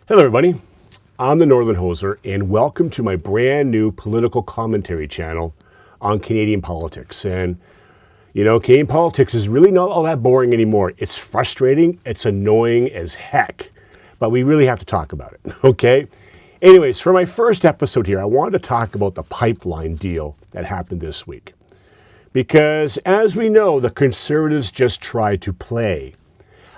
Hello everybody, I'm the Northern Hoser and welcome to my brand new political commentary channel on Canadian politics. And you know, Canadian politics is really not all that boring anymore. It's frustrating, it's annoying as heck, but we really have to talk about it, okay? Anyways, for my first episode here, I wanted to talk about the pipeline deal that happened this week. Because as we know, the Conservatives just tried to play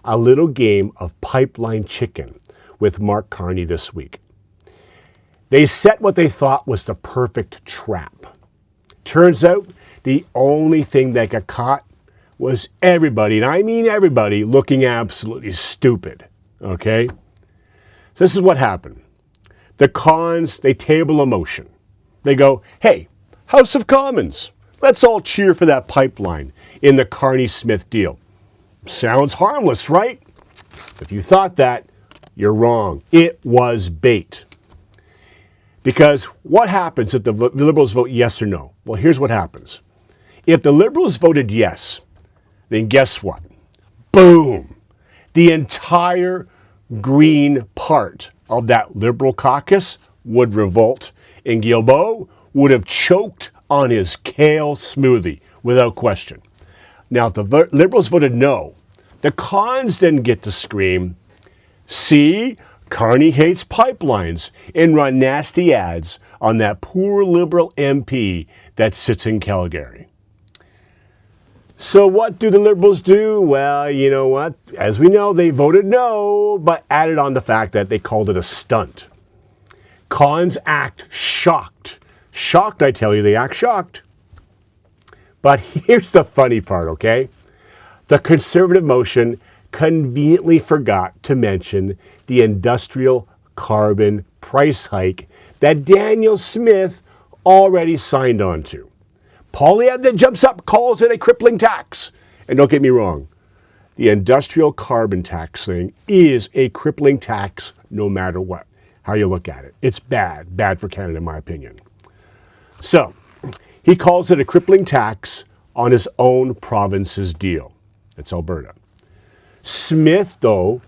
a little game of pipeline chicken with Mark Carney this week. They set what they thought was the perfect trap. Turns out the only thing that got caught was everybody, and I mean everybody, looking absolutely stupid, okay? So this is what happened. The Cons, they table a motion. They go, hey, House of Commons, let's all cheer for that pipeline in the Carney-Smith deal. Sounds harmless, right? If you thought that, you're wrong. It was bait. Because what happens if the Liberals vote yes or no? Well, here's what happens. If the Liberals voted yes, then guess what? Boom! The entire Green part of that Liberal caucus would revolt, and Guilbeault would have choked on his kale smoothie, without question. Now, if the Liberals voted no, the Cons then get to scream, see, Carney hates pipelines, and run nasty ads on that poor Liberal MP that sits in Calgary. So what do the Liberals do? Well, you know what? As we know, they voted no, but added on the fact that they called it a stunt. Cons act shocked. Shocked, I tell you, they act shocked. But here's the funny part, okay? The Conservative motion conveniently forgot to mention the industrial carbon price hike that Daniel Smith already signed on to. Poilievre then jumps up, calls it a crippling tax. And don't get me wrong, the industrial carbon tax thing is a crippling tax no matter what, how you look at it. It's bad for Canada in my opinion. So, he calls it a crippling tax on his own province's deal. It's Alberta. Smith, though,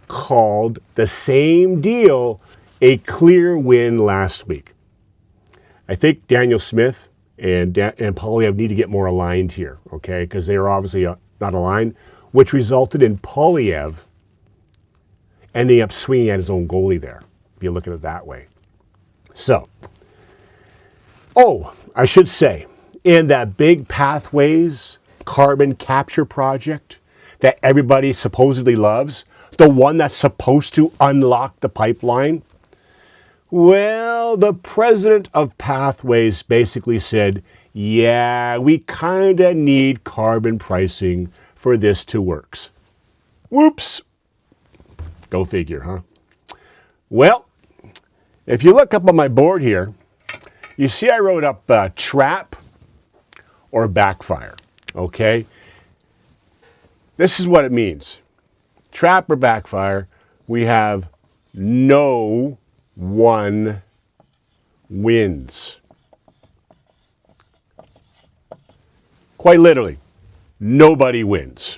called the same deal a clear win last week. I think Daniel Smith and Poilievre need to get more aligned here, okay? Because they are obviously not aligned, which resulted in Poilievre ending up swinging at his own goalie there, if you look at it that way. So, I should say, in that big Pathways carbon capture project that everybody supposedly loves, the one that's supposed to unlock the pipeline, well, the president of Pathways basically said, yeah, we kind of need carbon pricing for this to work. Whoops. Go figure, huh? Well, if you look up on my board here, you see I wrote up trap or backfire, okay? This is what it means. Trap or backfire, we have no one wins. Quite literally, nobody wins.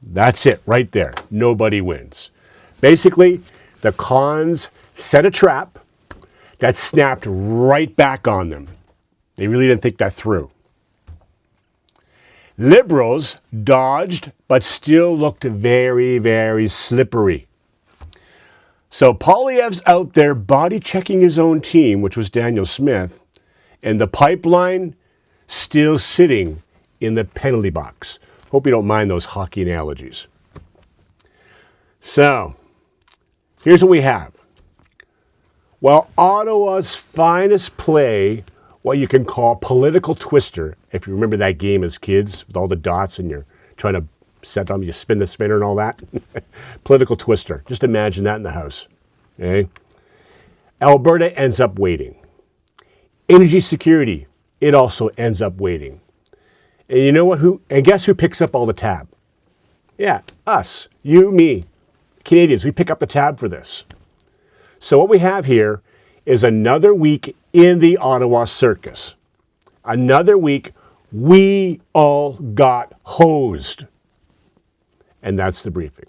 That's it right there. Nobody wins. Basically, the Cons set a trap that snapped right back on them. They really didn't think that through. Liberals dodged, but still looked very, very slippery. So Poilievre's out there body checking his own team, which was Daniel Smith, and the pipeline still sitting in the penalty box. Hope you don't mind those hockey analogies. So, here's what we have. Well, Ottawa's finest play, what you can call political twister, if you remember that game as kids with all the dots and you're trying to set them, you spin the spinner and all that. Political twister. Just imagine that in the house. Okay? Alberta ends up waiting. Energy security, it also ends up waiting. And you know what? And guess who picks up all the tab? Yeah, us. You, me. Canadians, we pick up the tab for this. So what we have here is another week in the Ottawa circus. Another week, we all got hosed. And that's the briefing.